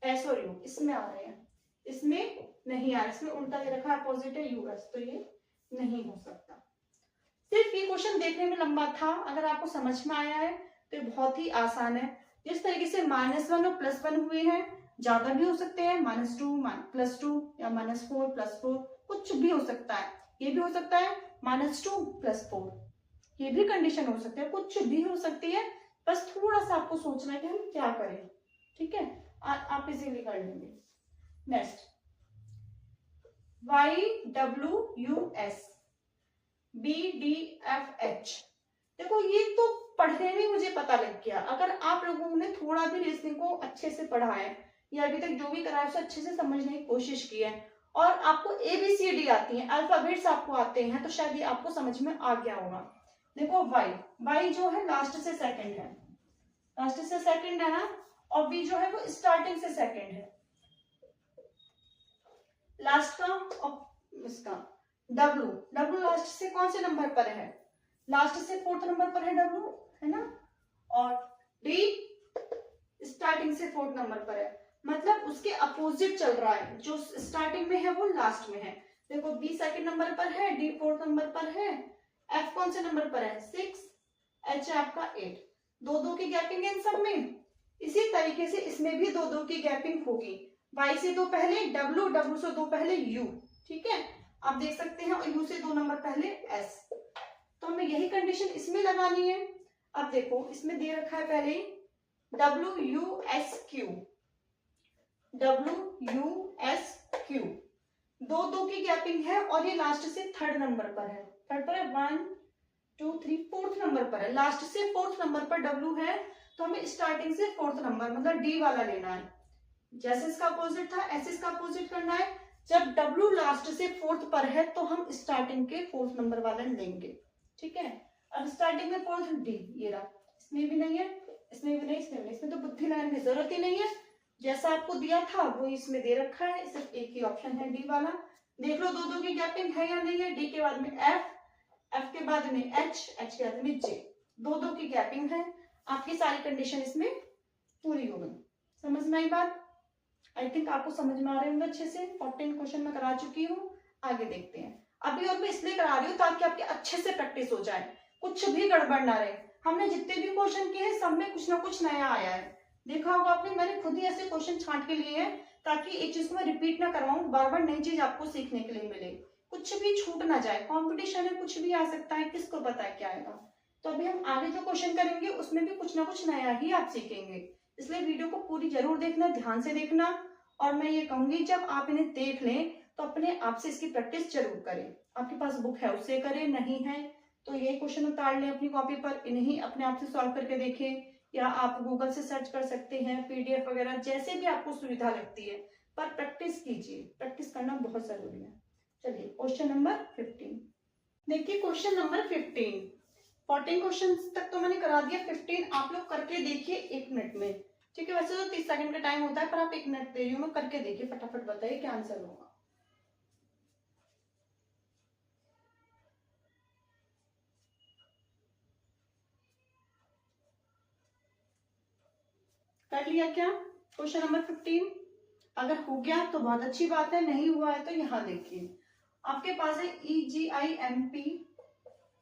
एस और यू इसमें आ रहे हैं, इसमें नहीं आ रहा, इसमें उल्टा दे रखा है, अपोजिट है यूएस, तो ये नहीं हो सकता। सिर्फ ये क्वेश्चन देखने में लंबा था, अगर आपको समझ में आया है तो ये बहुत ही आसान है। जिस तरीके से -1 और +1 हुए हैं, ज्यादा भी हो सकते हैं, -2 +2 या -4 +4, कुछ भी हो सकता है। ये भी हो सकता है -2 +4, ये भी कंडीशन हो सकती है, कुछ भी हो सकती है। बस थोड़ा सा आपको सोचना है कि हम क्या करें। ठीक है, आप इजीली कर लेंगे। Next, YWUS BDFH। देखो ये तो पढ़ने में मुझे पता लग गया। अगर आप लोगों ने थोड़ा भी रीजनिंग को अच्छे से पढ़ा है या अभी तक जो भी करा है उसे अच्छे से समझने की कोशिश की है और आपको ABCD आती है, अल्फाबेट्स आपको आते हैं, तो शायद ये आपको समझ में आ गया होगा। देखो वाई जो है लास्ट से सेकंड है, लास्ट से सेकंड है ना, और बी जो है वो स्टार्टिंग से सेकंड है, लास्ट का और इसका। डब्लू लास्ट से कौन से नंबर पर है, लास्ट से 4th नंबर पर है डब्लू, है ना, और डी स्टार्टिंग से 4th नंबर पर है, मतलब उसके अपोजिट चल रहा है, जो स्टार्टिंग में है वो लास्ट में है। देखो बी 2nd नंबर पर है, डी 4th नंबर पर है, एफ कौन से नंबर पर है 6, एच है आपका 8, 2-2 की गैपिंग है इन सब में। इसी तरीके से इसमें भी 2-2 की गैपिंग होगी, वाई से 2 पहले डब्लू, डब्लू से 2 पहले यू। ठीक है, आप देख सकते हैं, और यू से 2 नंबर पहले एस, तो हमें यही कंडीशन इसमें लगानी है। अब देखो इसमें दे रखा है पहले WUSQ, WUSQ, 2-2 की गैपिंग है और ये लास्ट से 3rd नंबर पर है, 3rd पर है, 1 2 3 4th नंबर पर है, लास्ट से 4th नंबर पर डब्लू है, तो हमें स्टार्टिंग से 4th नंबर मतलब डी वाला लेना है। जैसे इसका अपोजिट था ऐसे इसका अपोजिट करना है। जब डब्लू लास्ट से 4th पर है तो हम स्टार्टिंग के 4th नंबर वाला लेंगे। ठीक है, अब स्टार्टिंग में 4th डी, ये रहा, इसमें भी नहीं है, इसमें भी नहीं, इसमें भी नहीं, इसमें तो बुद्धि लगाने की जरूरत ही नहीं है, जैसा आपको दिया था वो इसमें दे रखा है, सिर्फ एक ही ऑप्शन है डी वाला। देख लो 2-2 की गैपिंग है या नहीं है, डी के बाद में एफ, एफ के बाद में एच, एच के बाद में जे, 2-2 की गैपिंग है, आपकी सारी कंडीशन इसमें पूरी हो गई। समझ में आई बात? आई थिंक आपको समझ में आ रहे होंगे अच्छे से। 14 क्वेश्चन मैं करा चुकी हूँ, आगे देखते हैं। अभी और मैं इसलिए करा रही हूँ ताकि आपकी अच्छे से प्रैक्टिस हो जाए, कुछ भी गड़बड़ ना रहे। हमने जितने भी क्वेश्चन किए हैं सब में कुछ ना कुछ नया आया है, देखा होगा आपने, मैंने खुद ही ऐसे क्वेश्चन छांट के लिए हैं ताकि एक चीज को मैं रिपीट ना करवाऊं, बार बार नई चीज आपको सीखने के लिए मिले, कुछ भी छूट ना जाए। कॉम्पिटिशन है, कुछ भी आ सकता है, किसको पता है क्या आएगा। तो अभी हम आगे जो क्वेश्चन करेंगे उसमें भी कुछ ना कुछ नया ही आप सीखेंगे, इसलिए वीडियो को पूरी जरूर देखना, ध्यान से देखना। और मैं ये कहूंगी जब आप इन्हें देख लें तो अपने आप से इसकी प्रैक्टिस जरूर करें। आपके पास बुक है उससे करें, नहीं है तो ये क्वेश्चन उतार लें अपनी कॉपी पर, इन्हें अपने आप से सॉल्व करके देखें, या आप गूगल से सर्च कर सकते हैं, PDF वगैरह जैसे भी आपको सुविधा लगती है, पर प्रैक्टिस कीजिए, प्रैक्टिस करना बहुत जरूरी है। चलिए क्वेश्चन नंबर 15 देखिए। क्वेश्चन नंबर 15, 14 क्वेश्चन तक तो मैंने करा दिया, 15 आप लोग करके देखिए 1 मिनट में। ठीक है, वैसे तो 30 सेकंड का टाइम होता है, पर आप 1 मिनट दे रही हूँ मैं, करके देखिए, फटाफट बताइए क्या आंसर होगा। कर लिया क्या क्वेश्चन नंबर 15? अगर हो गया तो बहुत अच्छी बात है, नहीं हुआ है तो यहाँ देखिए आपके पास है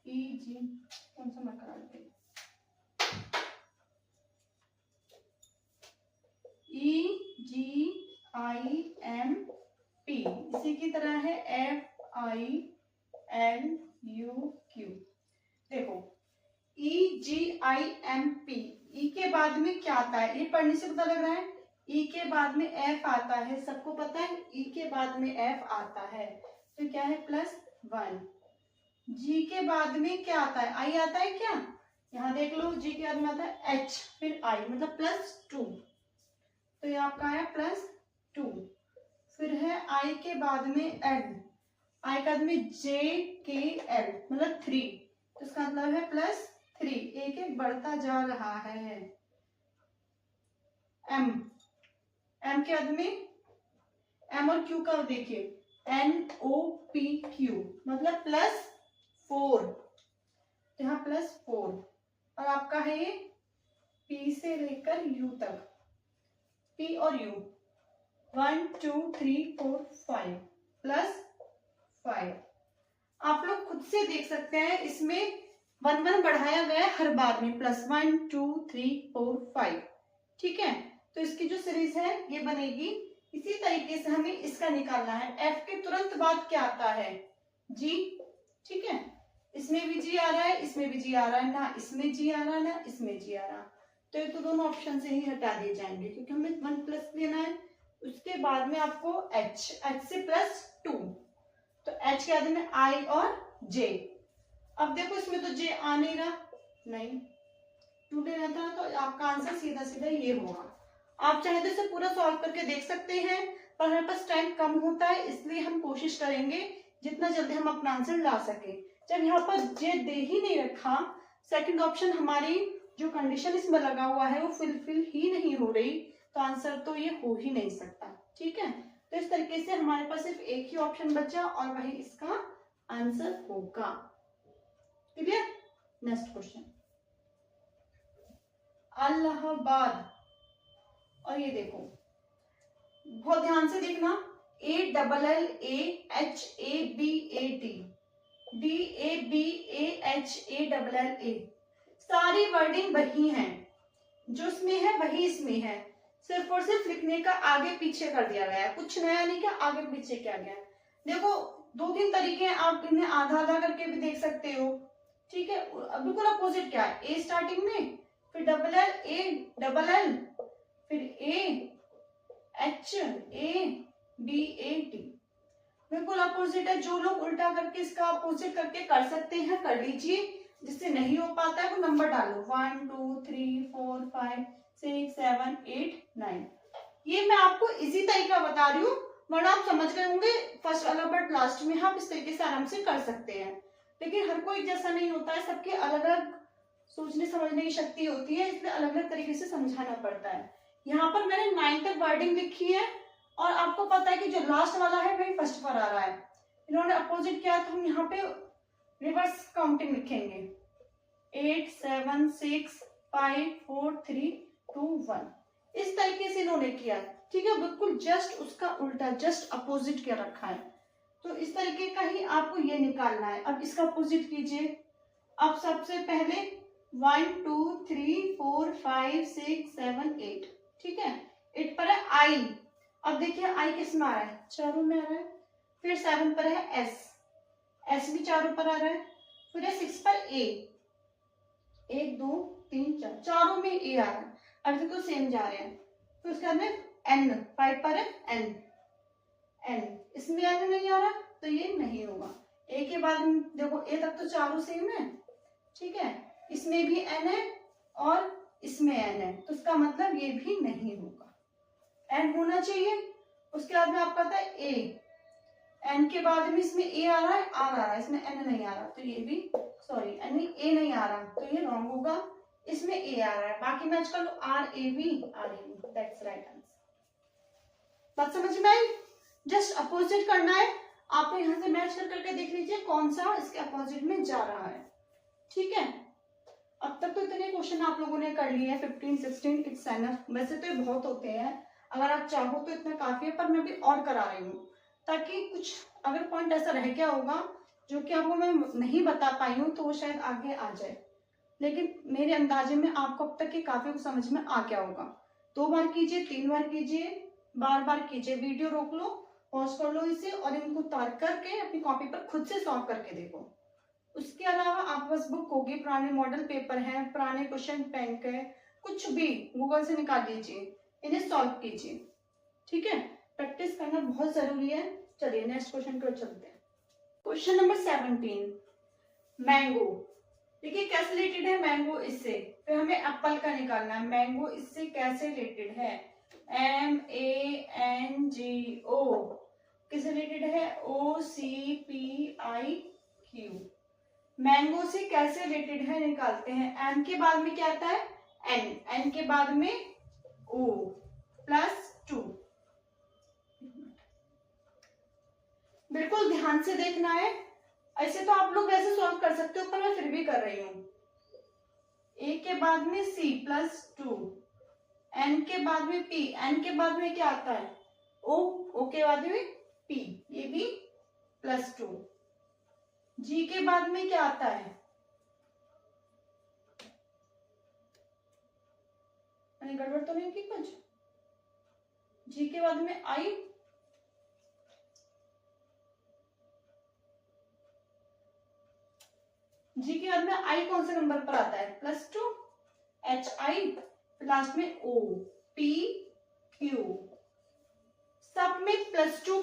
EGIMP, कौन सा मैं करा देती, EGIMP, इसी की तरह है FILUQ। देखो EGIMP, ई के बाद में क्या आता है, ये पढ़ने से पता लग रहा है, ई के बाद में एफ आता है, सबको पता है ई के बाद में एफ आता है, तो क्या है +1। जी के बाद में क्या आता है, आई आता है क्या, यहाँ देख लो, जी के बाद में आता है एच, फिर आई, मतलब +2, तो ये आपका है +2। फिर है आई के बाद में एन, आई के बाद में JKL मतलब 3, तो इसका मतलब है +3, एक एक बढ़ता जा रहा है। M के बाद में M और Q का देखिए NOPQ मतलब +4, यहाँ +4, और आपका है ये P से लेकर U तक, P और U 1 2 3 4 5 +5। आप लोग खुद से देख सकते हैं, इसमें 1 1 बढ़ाया गया है हर बार में, +1 2 3 4 5, ठीक है। तो इसकी जो सीरीज है ये बनेगी। इसी तरीके से हमें इसका निकालना है। F के तुरंत बाद क्या आता है? G, ठीक है। इसमें भी G आ रहा है, इसमें भी G आ रहा है, ना इसमें G आ रहा है ना इसमें G आ रहा, तो ये तो दोनों ऑप्शन से ही हटा दिए जाएंगे क्योंकि हमें 1+ लेना है। उसके बाद में आपको H से +2, तो H के आगे में I और J। अब देखो इसमें तो J आ नहीं रहा, नहीं 2 लेना था, तो आपका आंसर सीधा सीधा ये होगा। आप चाहे तो इसे पूरा सॉल्व करके देख सकते हैं, पर हमारे पास टाइम कम होता है, इसलिए हम कोशिश करेंगे जितना जल्दी हम अपना आंसर ला सके। जब यहाँ पर J दे ही नहीं रखा, सेकंड ऑप्शन हमारी जो कंडीशन इसमें लगा हुआ है वो फुलफिल ही नहीं हो रही, तो आंसर तो ये हो ही नहीं सकता, ठीक है। तो इस तरीके से हमारे पास सिर्फ एक ही ऑप्शन बचा और वही इसका आंसर होगा। क्लियर? नेक्स्ट क्वेश्चन, इलाहाबाद, और ये देखो बहुत ध्यान से देखना, ALLAHABAT DABAHA सारी वर्डिंग वही है, जो इसमें है वही इसमें है, सिर्फ और सिर्फ लिखने का आगे पीछे कर दिया गया है, कुछ नया नहीं क्या, आगे पीछे किया गया है। देखो 2-3 तरीके हैं, आप इन्हें आधा आधा करके भी देख सकते हो, ठीक है। बिल्कुल अपोजिट क्या है, A स्टार्टिंग में, फिर ALL, फिर AHABAT, बिल्कुल अपोजिट है। जो लोग उल्टा करके इसका अपोजिट करके कर सकते हैं कर लीजिए, जिससे नहीं हो पाता है वो नंबर डालो 1 2 3 4 5 6 7 8 9। ये मैं आपको इजी तरीका बता रही हूँ, वरना आप समझ गए होंगे फर्स्ट अल्फाबेट लास्ट में, आप इस तरीके से आराम से कर सकते हैं। लेकिन हर कोई जैसा नहीं होता है, सबके अलग अलग सोचने समझने की शक्ति होती है, इसलिए अलग अलग तरीके से समझाना पड़ता है। यहाँ पर मैंने 9 तक वर्डिंग लिखी है, और आपको पता है कि जो लास्ट वाला है वही फर्स्ट पर आ रहा है। इन्होंने अपोजिट किया, तो हम यहाँ पे रिवर्स काउंटिंग लिखेंगे 8 7 6 5 4 3 2 1, इस तरीके से इन्होंने किया, ठीक है। बिल्कुल जस्ट उसका उल्टा, जस्ट अपोजिट किया रखा है, तो इस तरीके का ही आपको ये निकालना है। अब इसका अपोजिट कीजिए। अब सबसे पहले 1 2 3 4 5 6 7 8, ठीक है। 8 पर है I, अब देखिए I किस में आ रहा है, चारों में आ रहा है। फिर 7 पर है S भी चारों पर आ रहा है। फिर है 6 पर A, 1 2 3 4, चारों में A आ रहा है, अर्थ तो सेम जा रहे हैं। फिर उसके बाद में N, 5 पर है N, इसमें N नहीं आ रहा, तो ये नहीं होगा। A के बाद देखो A तक तो चारों सेम है, ठीक है। इसमें भी N है और इसमें N है, तो इसका मतलब ये भी नहीं होगा, N होना चाहिए। उसके बाद में आपका था A, N के बाद में इसमें A आ रहा है, R आ रहा है, इसमें N नहीं आ रहा, तो ये भी सॉरी A नहीं आ रहा, तो ये रॉन्ग होगा। इसमें A आ रहा है, बाकी मैच कर लो RAB, दैट्स राइट आंसर। बात समझ में आई? जस्ट अपोजिट करना है आपको, यहाँ से मैच कर करके देख लीजिए कौन सा इसके अपोजिट में जा रहा है, ठीक है। अब तक तो इतने क्वेश्चन आप लोगों ने कर लिए हैं, 15 16, इट्स एनफ। वैसे तो ये बहुत होते हैं, अगर आप चाहो तो इतना काफी है, पर मैं भी और करा रही हूँ, ताकि कुछ अगर पॉइंट ऐसा रह गया होगा जो कि आपको मैं नहीं बता पाई हूँ, तो वो शायद आगे आ जाए। लेकिन मेरे अंदाजे में आपको अब तक के काफी कुछ समझ में आ गया होगा। 2 बार कीजिए, 3 बार कीजिए, बार बार कीजिए, वीडियो रोक लो, पॉज कर लो इसे, और इनको उतार करके अपनी कॉपी पर खुद से सॉल्व करके देखो। उसके अलावा आप बस बुक होगी, पुराने मॉडल पेपर हैं, पुराने क्वेश्चन बैंक है, कुछ भी गूगल से निकाल लीजिए, इन्हें सॉल्व कीजिए, ठीक है। प्रैक्टिस करना बहुत जरूरी है। चलिए नेक्स्ट क्वेश्चन पर चलते हैं। Question number 17, mango. देखिए कैसे रिलेटेड है मैंगो इससे, फिर हमें एप्पल का निकालना है। मैंगो इससे कैसे रिलेटेड है, MANGO, किससे रिलेटेड है? OCPIQ। मैंगो से कैसे रिलेटेड है निकालते हैं। M के बाद में क्या आता है? N के बाद में O +2। बिल्कुल ध्यान से देखना है। ऐसे तो आप लोग वैसे सॉल्व कर सकते हो, पर मैं फिर भी कर रही हूँ। A के बाद में C +2, N के बाद में P, N के बाद में क्या आता है? O के बाद में P, ये भी +2। G के बाद में क्या आता है? मैंने गड़बड़ तो नहीं की कुछ? G के बाद में I, G के बाद में I कौन से नंबर पर आता है? +2। HI, लास्ट में O, P, Q, सब में +2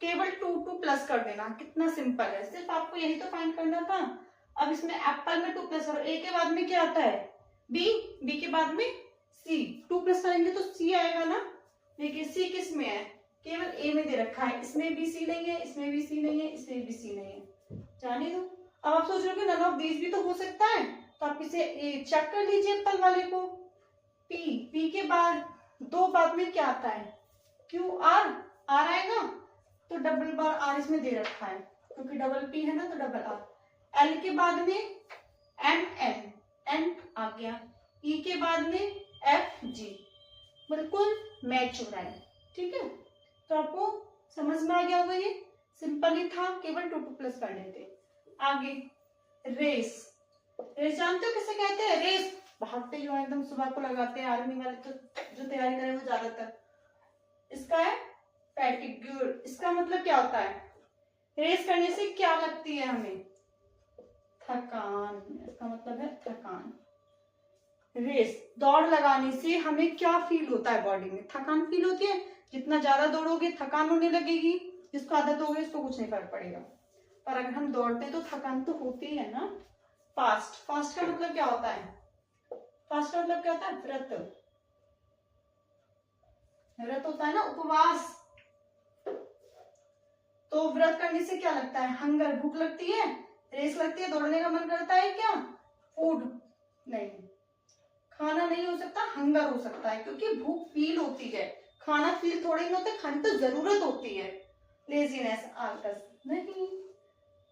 केवल 2 प्लस कर देना। कितना सिंपल है, सिर्फ आपको यही तो फाइंड करना था। अब इसमें एप्पल में 2 प्लस करो। A के बाद में क्या आता है? B के बाद में C, 2 प्लस करेंगे तो C आएगा ना। देखिए C किस में है? केवल A में दे रखा है। इसमें भी C नहीं है, इसमें भी C नहीं है, इसमें भी C नहीं है, जाने दो। अब आप सोच रहे हो कि नन ऑफ दीज भी तो हो सकता है, तो आप इसे चेक कर लीजिए एप्पल वाले को। P के बाद 2 बाद में क्या आता है? QR, R आएगा, तो डबल बार R इसमें दे रखा है क्योंकि डबल P है ना, तो डबल R। L के बाद में N आ गया। E के बाद में FG, बिल्कुल मैच हो रहा है। ठीक है, तो आपको समझ में आ गया होगा। ये सिंपल ही था, केवल 2 प्लस करने थे। आगे रेस जानते हो किसे कहते हैं? रेस भागते जो है एकदम, सुबह को लगाते हैं आर्मी वाले, तो जो तैयारी करे वो ज्यादातर। इसका है फैटिग्यूर। इसका मतलब क्या होता है? रेस करने से क्या लगती है हमें? थकान। इसका मतलब है थकान। रेस दौड़ लगाने से हमें क्या फील होता है? बॉडी में थकान फील होती है। जितना ज्यादा दौड़ोगे थकान होने लगेगी। जिसको आदत होगी उसको कुछ नहीं फर्क पड़ेगा, पर अगर हम दौड़ते हैं तो थकान तो होती है ना। फास्ट का मतलब क्या होता है? फास्ट का मतलब क्या होता है? व्रत होता है ना, उपवास। तो व्रत करने से क्या लगता है? हंगर, भूख लगती है। रेस लगती है, दौड़ने का मन करता है क्या? फूड नहीं, खाना नहीं हो सकता, हंगर हो सकता है, क्योंकि भूख फील होती है। खाना फील थोड़ी नहीं होता, खाने तो जरूरत होती है। लेजीनेस, आलस नहीं।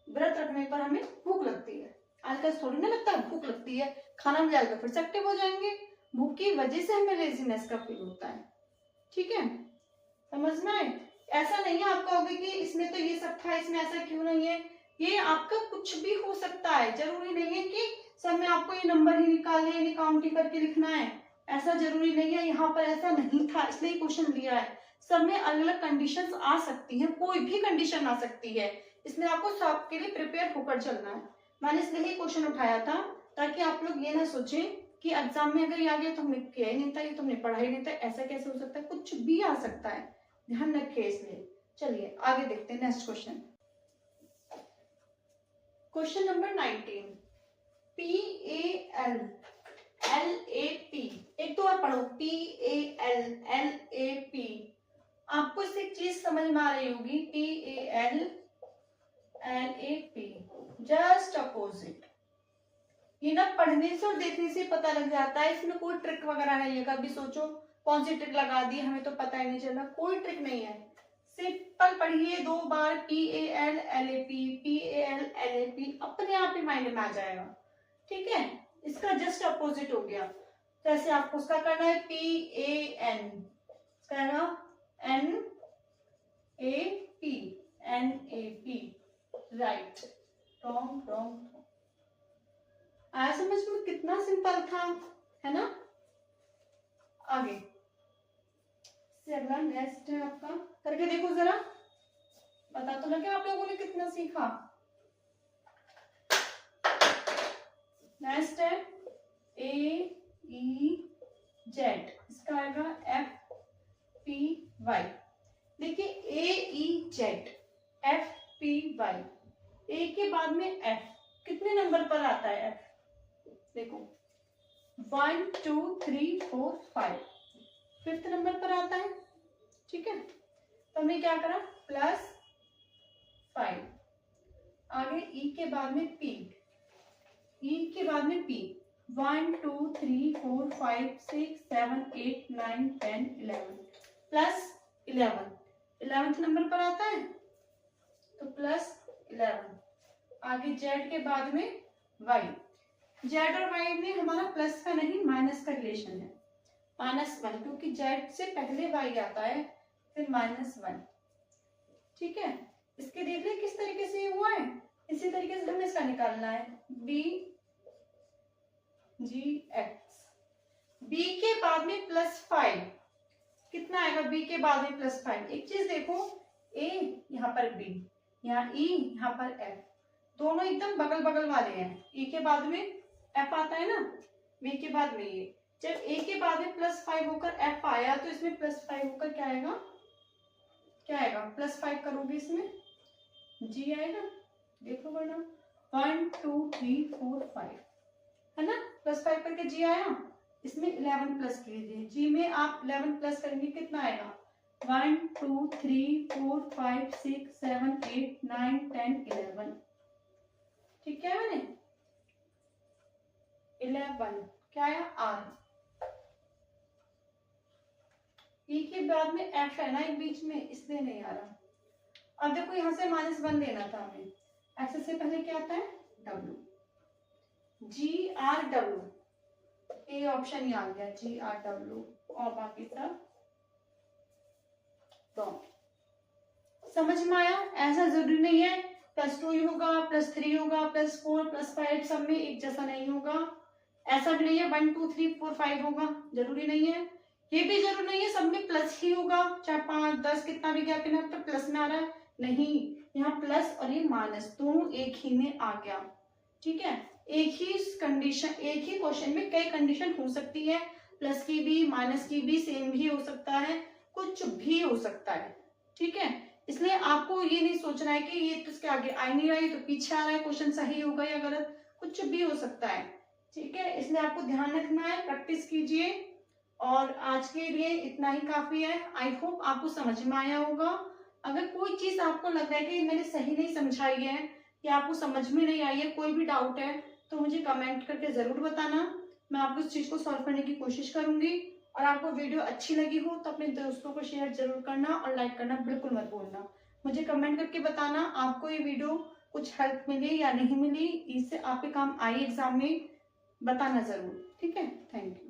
व्रत रखने पर हमें भूख लगती है, आलस थोड़ी ना लगता है, भूख लगती है। खाना मिल जाएगा फिर से एक्टिव हो जाएंगे। भूख की वजह से हमें लेजीनेस का फील होता है। ठीक है, समझना है। ऐसा नहीं है आप कहोगे कि इसमें तो ये सब था, इसमें ऐसा क्यों नहीं है। ये आपका कुछ भी हो सकता है, जरूरी नहीं है कि सब में आपको ये नंबर ही निकालने, यानी काउंट ही करके लिखना है। ऐसा जरूरी नहीं है। यहाँ पर ऐसा नहीं था इसलिए क्वेश्चन लिया है। सब में अलग अलग कंडीशंस आ सकती हैं, कोई भी कंडीशन आ सकती है, इसलिए आपको सबके लिए प्रिपेयर होकर चलना है। मैंने इसलिए क्वेश्चन उठाया था ताकि आप लोग ये ना सोचे कि एग्जाम में अगर ये आ गया तो हमने किया ही नहीं था, ये तो हमने पढ़ा ही नहीं था, ऐसा कैसे हो सकता है। कुछ भी आ सकता है, ध्यान रखिए इसलिए। चलिए आगे देखते हैं next question. Question number 19, PAL LAP। एक तो और पढ़ो, PAL LAP। आपको इससे एक चीज समझ में आ रही होगी, PAL LAP जस्ट अपोजिट। ये ना पढ़ने से और देखने से पता लग जाता है, इसमें कोई ट्रिक वगैरह नहीं है। कभी सोचो कौन सी ट्रिक लगा दी, हमें तो पता ही नहीं चला, कोई ट्रिक नहीं है। सिंपल पढ़िए 2 बार, PAL LAP PAL LAP, अपने आप ही माइंड में आ जाएगा। ठीक है, इसका जस्ट अपोजिट हो गया। जैसे आपको उसका करना है PAN, NAP, राइट। रॉन्ग। आया समझ में? कितना सिंपल था, है ना। आगे से अगला नेक्स्ट है आपका, करके देखो जरा, पता तो लगे आप लोगों ने कितना सीखा। नेक्स्ट है AEZ, इसका आएगा FPY। देखिए AEZ FPY, A के बाद में F कितने नंबर पर आता है? F देखो 1 2 3 4 5, 5th नंबर पर आता है। ठीक है, तो हमने क्या करा +5। आगे ई के बाद में पी, ई के बाद में पी 1 2 3 4 5 6 7 8 9 10 11 +11, 11th नंबर पर आता है तो +11। आगे जेड के बाद में वाई, जेड और वाई में हमारा प्लस का नहीं माइनस का रिलेशन है, -1, क्योंकि जेड से पहले वाई आता है फिर -1। ठीक है, इसके देख ले किस तरीके से ये हुआ है, इसी तरीके से हमें इसका निकालना है बी जी एक्स। बी के बाद में +5 कितना आएगा, बी के बाद में +5। एक चीज देखो, ए यहाँ पर बी, यहाँ ई, यहाँ पर एफ, दोनों एकदम बगल बगल वाले हैं। ई के बाद में एफ आता है ना, बी के बाद में ये, जब ए के बाद में +5 होकर एफ आया तो इसमें +5 होकर क्या आएगा, क्या आएगा, +5 करोगे इसमें जी आएगा। देखो वरना 1 2 3 4 5 है ना, +5 करके जी आया, इसमें 11 प्लस कीजिए, जी में आप 11 प्लस करेंगे कितना आएगा 1 2 3 4 5 6 7 8 9 10 11। ठीक है, मैंने 11 क्या आया आर। ई के बाद में एफ है ना एक बीच में, इसलिए नहीं आ रहा। अब देखो यहां से -1 देना था हमें, एक्स से पहले क्या आता है W, G R W, A option ही आ गया जी आर डब्ल्यू, और बाकी सब तो समझ में आया। ऐसा जरूरी नहीं है +2 ही होगा, +3 होगा, +4 +5 सब में एक जैसा नहीं होगा। ऐसा भी नहीं है 1 2 3 4 5 होगा, जरूरी नहीं है। ये भी जरूरी नहीं है सब में प्लस ही होगा, चाहे 5 10 कितना भी गैप है तो प्लस में आ रहा है, नहीं, यहाँ प्लस और ये माइनस दोनों एक ही में आ गया। ठीक है, एक ही कंडीशन, एक ही क्वेश्चन में कई कंडीशन हो सकती है, प्लस की भी माइनस की भी, सेम भी हो सकता है, कुछ भी हो सकता है। ठीक है, इसलिए आपको ये नहीं सोचना है कि ये तो इसके आगे आ नहीं रहा है तो पीछे आ रहा है, क्वेश्चन सही होगा या गलत, कुछ भी हो सकता है। ठीक है, इसलिए आपको ध्यान रखना है, प्रैक्टिस कीजिए। और आज के लिए इतना ही काफी है। आई होप आपको समझ में आया होगा। अगर कोई चीज आपको लग रहा है कि मैंने सही नहीं समझाई है या आपको समझ में नहीं आई है, कोई भी डाउट है तो मुझे कमेंट करके जरूर बताना, मैं आपको इस चीज को सॉल्व करने की कोशिश करूंगी। और आपको वीडियो अच्छी लगी हो तो अपने दोस्तों को शेयर जरूर करना और लाइक करना बिल्कुल मत भूलना। मुझे कमेंट करके बताना आपको ये वीडियो कुछ हेल्प मिली या नहीं मिली, इससे आपके काम आई एग्जाम में, बताना जरूर। ठीक है, थैंक यू।